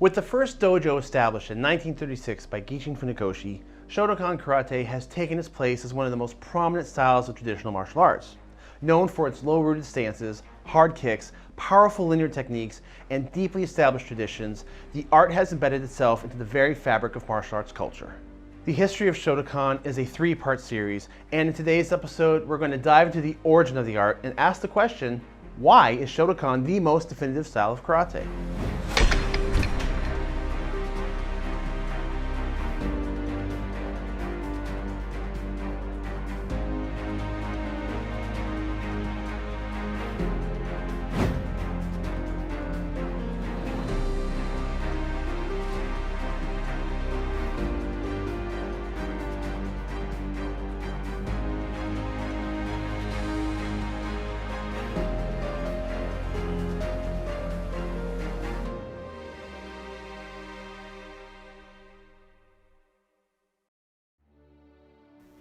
With the first dojo established in 1936 by Gishin Funakoshi, Shotokan karate has taken its place as one of the most prominent styles of traditional martial arts. Known for its low-rooted stances, hard kicks, powerful linear techniques, and deeply established traditions, the art has embedded itself into the very fabric of martial arts culture. The history of Shotokan is a three-part series, and in today's episode, we're going to dive into the origin of the art and ask the question, why is Shotokan the most definitive style of karate?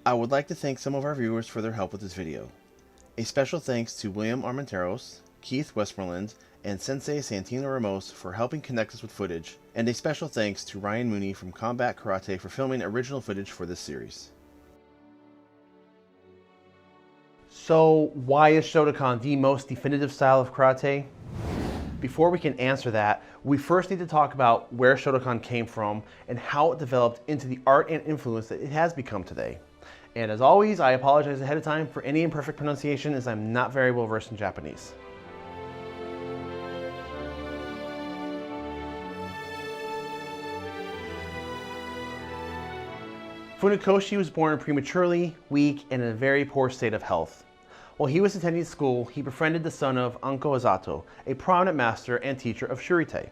I would like to thank some of our viewers for their help with this video. A special thanks to William Armenteros, Keith Westmoreland, and Sensei Santino Ramos for helping connect us with footage, and a special thanks to Ryan Mooney from Combat Karate for filming original footage for this series. So, why is Shotokan the most definitive style of karate? Before we can answer that, we first need to talk about where Shotokan came from and how it developed into the art and influence that it has become today. And as always, I apologize ahead of time for any imperfect pronunciation as I'm not very well versed in Japanese. Funakoshi was born prematurely, weak, and in a very poor state of health. While he was attending school, he befriended the son of Anko Azato, a prominent master and teacher of Shurite.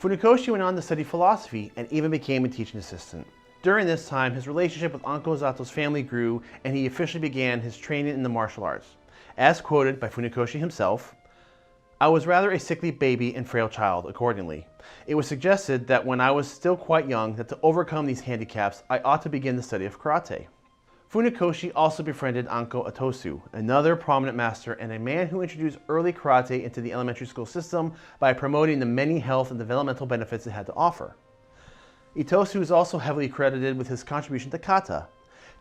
Funakoshi went on to study philosophy and even became a teaching assistant. During this time, his relationship with Anko Azato's family grew and he officially began his training in the martial arts. As quoted by Funakoshi himself, "I was rather a sickly baby and frail child, accordingly. It was suggested that when I was still quite young that to overcome these handicaps, I ought to begin the study of karate." Funakoshi also befriended Anko Atosu, another prominent master and a man who introduced early karate into the elementary school system by promoting the many health and developmental benefits it had to offer. Itosu is also heavily credited with his contribution to kata.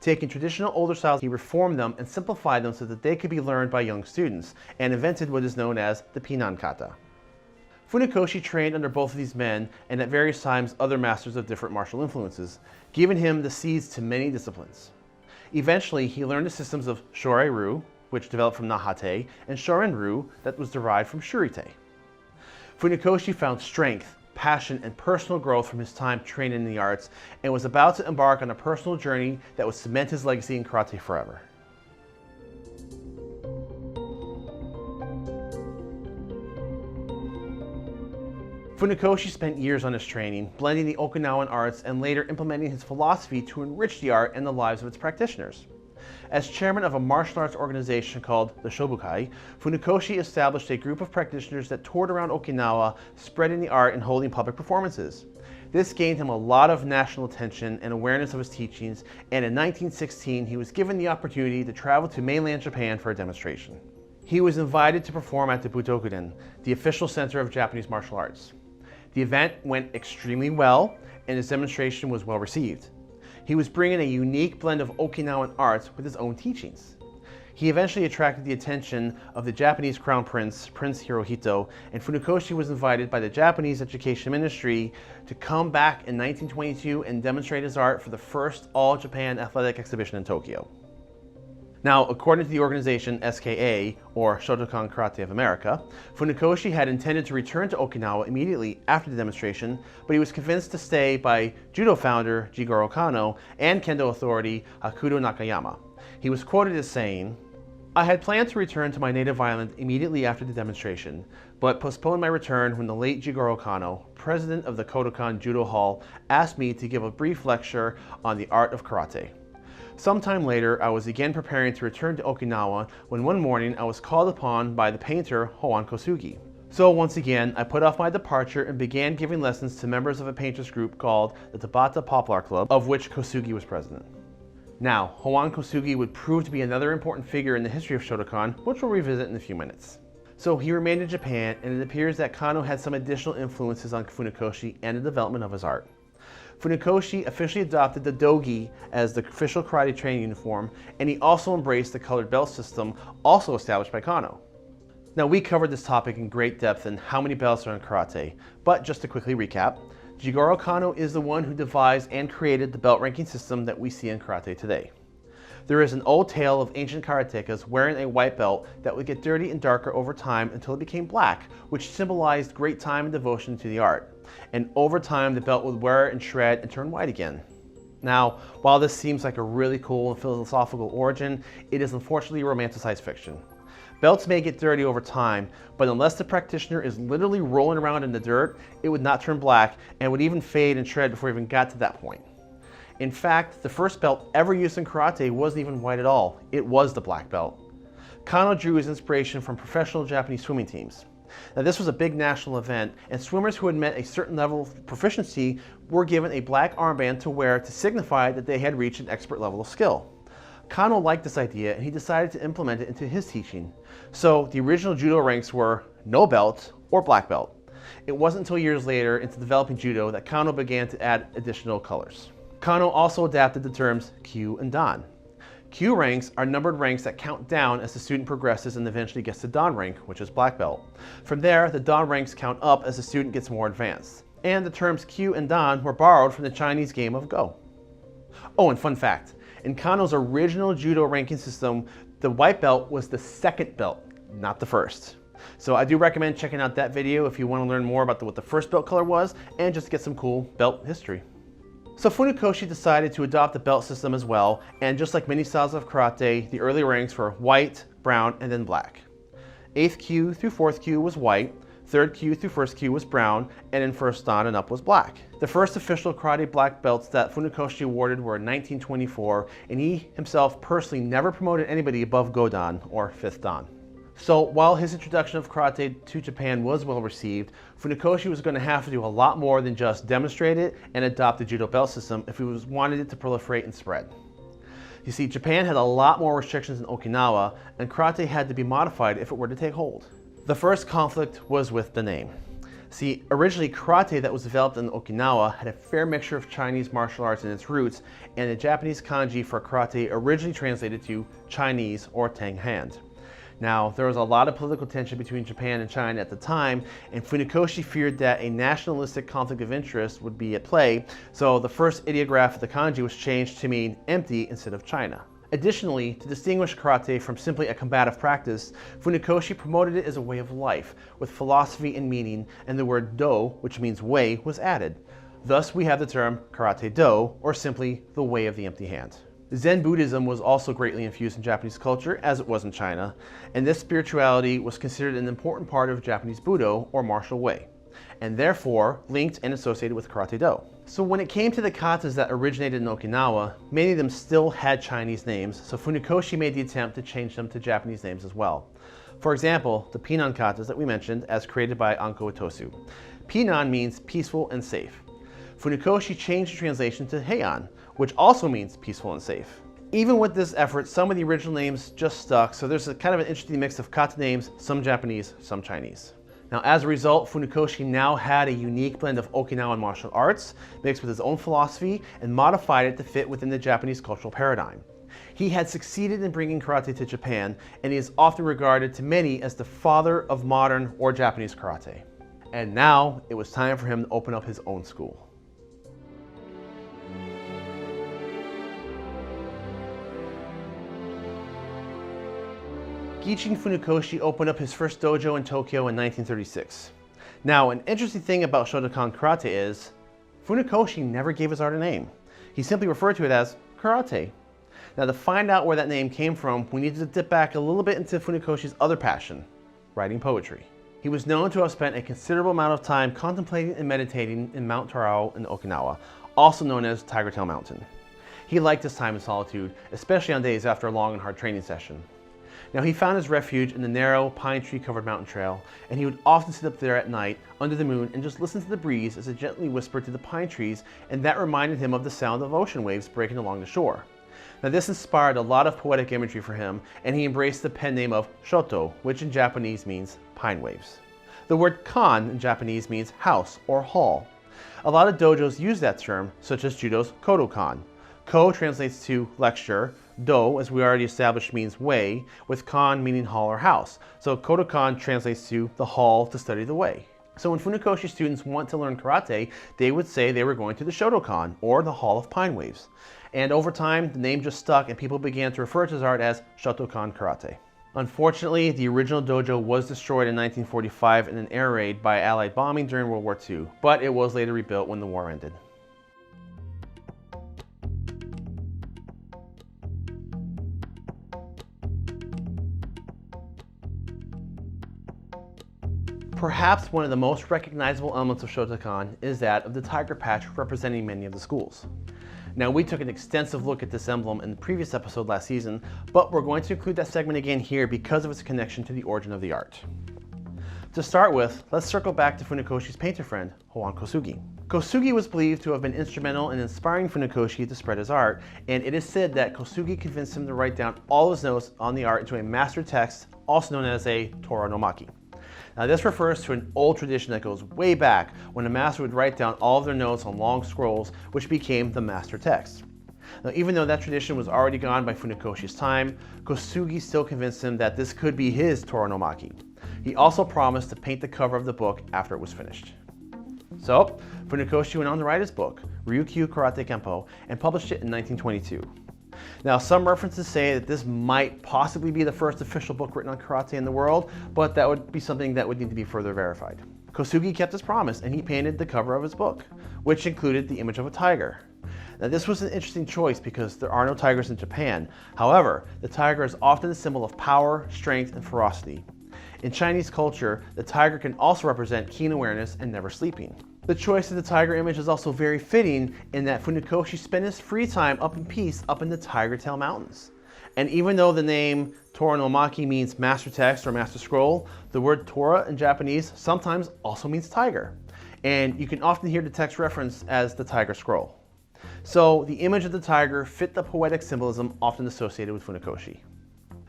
Taking traditional older styles, he reformed them and simplified them so that they could be learned by young students, and invented what is known as the Pinan kata. Funakoshi trained under both of these men, and at various times other masters of different martial influences, giving him the seeds to many disciplines. Eventually, he learned the systems of Shorei-ryu, which developed from Nahate, and Shorin-ryu, that was derived from Shurite. Funakoshi found strength, passion, and personal growth from his time training in the arts, and was about to embark on a personal journey that would cement his legacy in karate forever. Funakoshi spent years on his training, blending the Okinawan arts and later implementing his philosophy to enrich the art and the lives of its practitioners. As chairman of a martial arts organization called the Shobukai, Funakoshi established a group of practitioners that toured around Okinawa, spreading the art and holding public performances. This gained him a lot of national attention and awareness of his teachings, and in 1916 he was given the opportunity to travel to mainland Japan for a demonstration. He was invited to perform at the Butokuden, the official center of Japanese martial arts. The event went extremely well, and his demonstration was well received. He was bringing a unique blend of Okinawan arts with his own teachings. He eventually attracted the attention of the Japanese Crown Prince, Prince Hirohito, and Funakoshi was invited by the Japanese Education Ministry to come back in 1922 and demonstrate his art for the first All-Japan Athletic Exhibition in Tokyo. Now, according to the organization SKA, or Shotokan Karate of America, Funakoshi had intended to return to Okinawa immediately after the demonstration, but he was convinced to stay by Judo founder Jigoro Kano and Kendo authority Hakudo Nakayama. He was quoted as saying, "I had planned to return to my native island immediately after the demonstration, but postponed my return when the late Jigoro Kano, president of the Kodokan Judo Hall, asked me to give a brief lecture on the art of karate. Sometime later, I was again preparing to return to Okinawa when one morning I was called upon by the painter Hoan Kosugi. So once again, I put off my departure and began giving lessons to members of a painters group called the Tabata Poplar Club, of which Kosugi was president." Now, Hoan Kosugi would prove to be another important figure in the history of Shotokan, which we'll revisit in a few minutes. So he remained in Japan, and it appears that Kano had some additional influences on Funakoshi and the development of his art. Funakoshi officially adopted the dogi as the official karate training uniform, and he also embraced the colored belt system also established by Kano. Now, we covered this topic in great depth in How Many Belts Are in Karate, but just to quickly recap, Jigoro Kano is the one who devised and created the belt ranking system that we see in karate today. There is an old tale of ancient karatekas wearing a white belt that would get dirty and darker over time until it became black, which symbolized great time and devotion to the art. And over time, the belt would wear and shred and turn white again. Now, while this seems like a really cool and philosophical origin, it is unfortunately romanticized fiction. Belts may get dirty over time, but unless the practitioner is literally rolling around in the dirt, it would not turn black and would even fade and shred before it even got to that point. In fact, the first belt ever used in karate wasn't even white at all. It was the black belt. Kano drew his inspiration from professional Japanese swimming teams. Now, this was a big national event, and swimmers who had met a certain level of proficiency were given a black armband to wear to signify that they had reached an expert level of skill. Kano liked this idea, and he decided to implement it into his teaching. So the original judo ranks were no belt or black belt. It wasn't until years later into developing judo that Kano began to add additional colors. Kano also adapted the terms Kyu and Dan. Kyu ranks are numbered ranks that count down as the student progresses and eventually gets to Dan rank, which is black belt. From there, the Dan ranks count up as the student gets more advanced. And the terms Kyu and Dan were borrowed from the Chinese game of Go. Oh, and fun fact, in Kano's original judo ranking system, the white belt was the second belt, not the first. So I do recommend checking out that video if you want to learn more about what the first belt color was and just get some cool belt history. So Funakoshi decided to adopt the belt system as well, and just like many styles of karate, the early ranks were white, brown, and then black. 8th Kyu through 4th Kyu was white, 3rd Kyu through 1st Kyu was brown, and then 1st Dan and up was black. The first official karate black belts that Funakoshi awarded were in 1924, and he himself personally never promoted anybody above Godan, or 5th Dan. So while his introduction of karate to Japan was well received, Funakoshi was going to have to do a lot more than just demonstrate it and adopt the judo belt system if he wanted it to proliferate and spread. You see, Japan had a lot more restrictions than Okinawa, and karate had to be modified if it were to take hold. The first conflict was with the name. See, originally karate that was developed in Okinawa had a fair mixture of Chinese martial arts in its roots, and the Japanese kanji for karate originally translated to Chinese or Tang hand. Now, there was a lot of political tension between Japan and China at the time, and Funakoshi feared that a nationalistic conflict of interest would be at play, so the first ideograph of the kanji was changed to mean empty instead of China. Additionally, to distinguish karate from simply a combative practice, Funakoshi promoted it as a way of life, with philosophy and meaning, and the word do, which means way, was added. Thus, we have the term karate do, or simply the way of the empty hand. Zen Buddhism was also greatly infused in Japanese culture, as it was in China, and this spirituality was considered an important part of Japanese Budo, or martial way, and therefore linked and associated with Karate Do. So when it came to the katas that originated in Okinawa, many of them still had Chinese names, so Funakoshi made the attempt to change them to Japanese names as well. For example, the Pinan katas that we mentioned, as created by Anko Itosu. Pinan means peaceful and safe. Funakoshi changed the translation to Heian, which also means peaceful and safe. Even with this effort, some of the original names just stuck, so there's a kind of an interesting mix of kata names, some Japanese, some Chinese. Now, as a result, Funakoshi now had a unique blend of Okinawan martial arts, mixed with his own philosophy, and modified it to fit within the Japanese cultural paradigm. He had succeeded in bringing karate to Japan, and he is often regarded to many as the father of modern or Japanese karate. And now, it was time for him to open up his own school. Gichin Funakoshi opened up his first dojo in Tokyo in 1936. Now, an interesting thing about Shotokan karate is, Funakoshi never gave his art a name. He simply referred to it as karate. Now, to find out where that name came from, we need to dip back a little bit into Funakoshi's other passion, writing poetry. He was known to have spent a considerable amount of time contemplating and meditating in Mount Tarao in Okinawa, also known as Tiger Tail Mountain. He liked his time in solitude, especially on days after a long and hard training session. Now, he found his refuge in the narrow, pine tree covered mountain trail, and he would often sit up there at night under the moon and just listen to the breeze as it gently whispered through the pine trees, and that reminded him of the sound of ocean waves breaking along the shore. Now this inspired a lot of poetic imagery for him, and he embraced the pen name of Shoto, which in Japanese means pine waves. The word kan in Japanese means house or hall. A lot of dojos use that term, such as Judo's Kodokan. Ko translates to lecture, do, as we already established, means way, with kan meaning hall or house. So Kodokan translates to the hall to study the way. So when Funakoshi students want to learn karate, they would say they were going to the Shotokan, or the Hall of Pine Waves. And over time, the name just stuck and people began to refer to his art as Shotokan Karate. Unfortunately, the original dojo was destroyed in 1945 in an air raid by Allied bombing during World War II, but it was later rebuilt when the war ended. Perhaps one of the most recognizable elements of Shotokan is that of the tiger patch representing many of the schools. Now, we took an extensive look at this emblem in the previous episode last season, but we're going to include that segment again here because of its connection to the origin of the art. To start with, let's circle back to Funakoshi's painter friend, Hoan Kosugi. Kosugi was believed to have been instrumental in inspiring Funakoshi to spread his art, and it is said that Kosugi convinced him to write down all his notes on the art into a master text, also known as a Tora no Maki. Now this refers to an old tradition that goes way back when a master would write down all of their notes on long scrolls, which became the master text. Now even though that tradition was already gone by Funakoshi's time, Kosugi still convinced him that this could be his Tora no Maki. He also promised to paint the cover of the book after it was finished. So Funakoshi went on to write his book, Ryukyu Karate Kempo, and published it in 1922. Now, some references say that this might possibly be the first official book written on karate in the world, but that would be something that would need to be further verified. Kosugi kept his promise and he painted the cover of his book, which included the image of a tiger. Now, this was an interesting choice because there are no tigers in Japan. However, the tiger is often a symbol of power, strength, and ferocity. In Chinese culture, the tiger can also represent keen awareness and never sleeping. The choice of the tiger image is also very fitting in that Funakoshi spent his free time up in peace up in the Tiger Tail Mountains. And even though the name Tora no Maki means master text or master scroll, the word Tora in Japanese sometimes also means tiger. And you can often hear the text referenced as the tiger scroll. So the image of the tiger fit the poetic symbolism often associated with Funakoshi.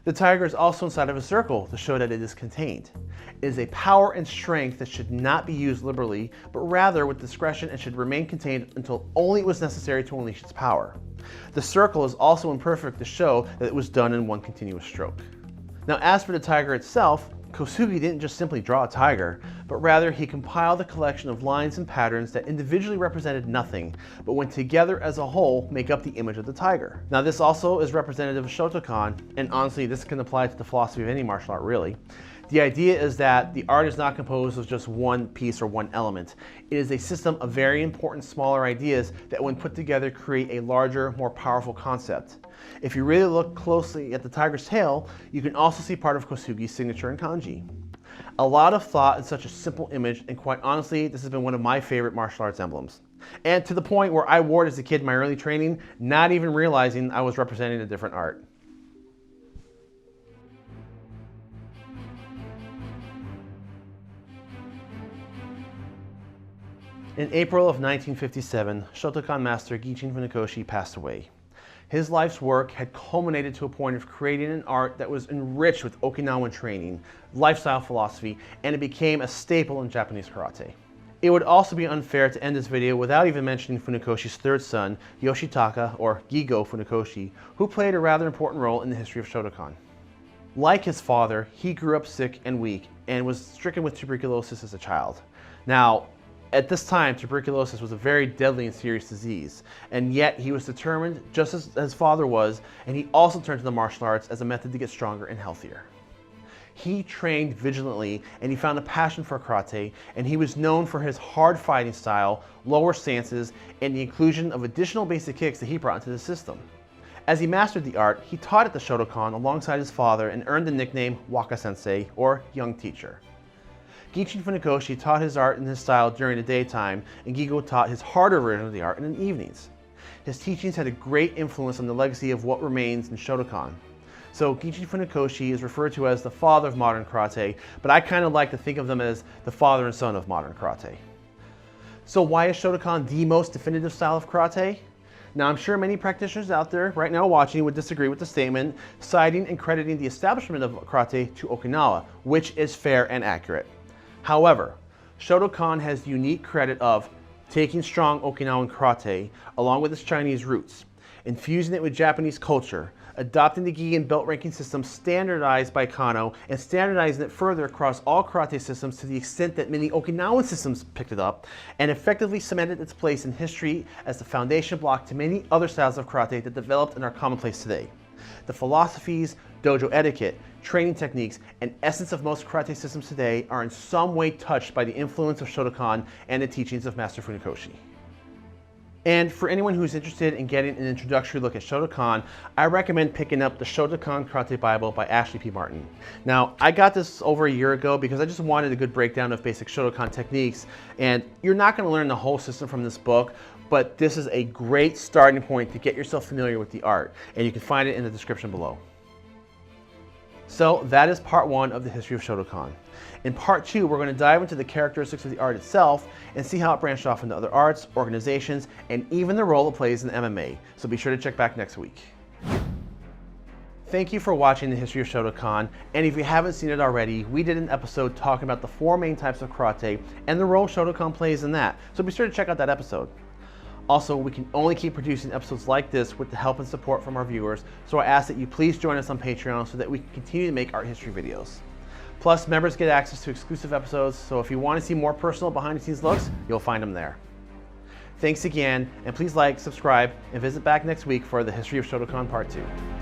The tiger is also inside of a circle to show that it is contained. It is a power and strength that should not be used liberally, but rather with discretion and should remain contained until only it was necessary to unleash its power. The circle is also imperfect to show that it was done in one continuous stroke. Now, as for the tiger itself, Kosugi didn't just simply draw a tiger, but rather he compiled a collection of lines and patterns that individually represented nothing, but when together as a whole make up the image of the tiger. Now this also is representative of Shotokan, and honestly this can apply to the philosophy of any martial art really. The idea is that the art is not composed of just one piece or one element. It is a system of very important smaller ideas that when put together create a larger, more powerful concept. If you really look closely at the tiger's tail, you can also see part of Kosugi's signature in kanji. A lot of thought in such a simple image, and quite honestly, this has been one of my favorite martial arts emblems. And to the point where I wore it as a kid in my early training, not even realizing I was representing a different art. In April of 1957, Shotokan master Gichin Funakoshi passed away. His life's work had culminated to a point of creating an art that was enriched with Okinawan training, lifestyle philosophy, and it became a staple in Japanese karate. It would also be unfair to end this video without even mentioning Funakoshi's third son, Yoshitaka, or Gigo Funakoshi, who played a rather important role in the history of Shotokan. Like his father, he grew up sick and weak and was stricken with tuberculosis as a child. Now, at this time, tuberculosis was a very deadly and serious disease, and yet he was determined, just as his father was, and he also turned to the martial arts as a method to get stronger and healthier. He trained vigilantly, and he found a passion for karate, and he was known for his hard fighting style, lower stances, and the inclusion of additional basic kicks that he brought into the system. As he mastered the art, he taught at the Shotokan alongside his father and earned the nickname Waka Sensei, or Young Teacher. Gichin Funakoshi taught his art and his style during the daytime, and Gigo taught his harder version of the art in the evenings. His teachings had a great influence on the legacy of what remains in Shotokan. So Gichin Funakoshi is referred to as the father of modern karate, but I kind of like to think of them as the father and son of modern karate. So why is Shotokan the most definitive style of karate? Now, I'm sure many practitioners out there right now watching would disagree with the statement, citing and crediting the establishment of karate to Okinawa, which is fair and accurate. However, Shotokan has the unique credit of taking strong Okinawan karate along with its Chinese roots, infusing it with Japanese culture, adopting the gi and belt ranking system standardized by Kano, and standardizing it further across all karate systems to the extent that many Okinawan systems picked it up, and effectively cemented its place in history as the foundation block to many other styles of karate that developed and are commonplace today. The philosophies, dojo etiquette, training techniques, and essence of most karate systems today are in some way touched by the influence of Shotokan and the teachings of Master Funakoshi. And for anyone who's interested in getting an introductory look at Shotokan, I recommend picking up the Shotokan Karate Bible by Ashley P. Martin. Now, I got this over a year ago because I just wanted a good breakdown of basic Shotokan techniques, and you're not going to learn the whole system from this book, but this is a great starting point to get yourself familiar with the art, and you can find it in the description below. So that is part 1 of the history of Shotokan. In part 2, we're going to dive into the characteristics of the art itself and see how it branched off into other arts, organizations, and even the role it plays in MMA. So be sure to check back next week. Thank you for watching the history of Shotokan, and if you haven't seen it already, we did an episode talking about the 4 main types of karate and the role Shotokan plays in that. So be sure to check out that episode. Also, we can only keep producing episodes like this with the help and support from our viewers, so I ask that you please join us on Patreon so that we can continue to make art history videos. Plus, members get access to exclusive episodes, so if you want to see more personal behind-the-scenes looks, you'll find them there. Thanks again, and please like, subscribe, and visit back next week for the History of Shotokan Part 2.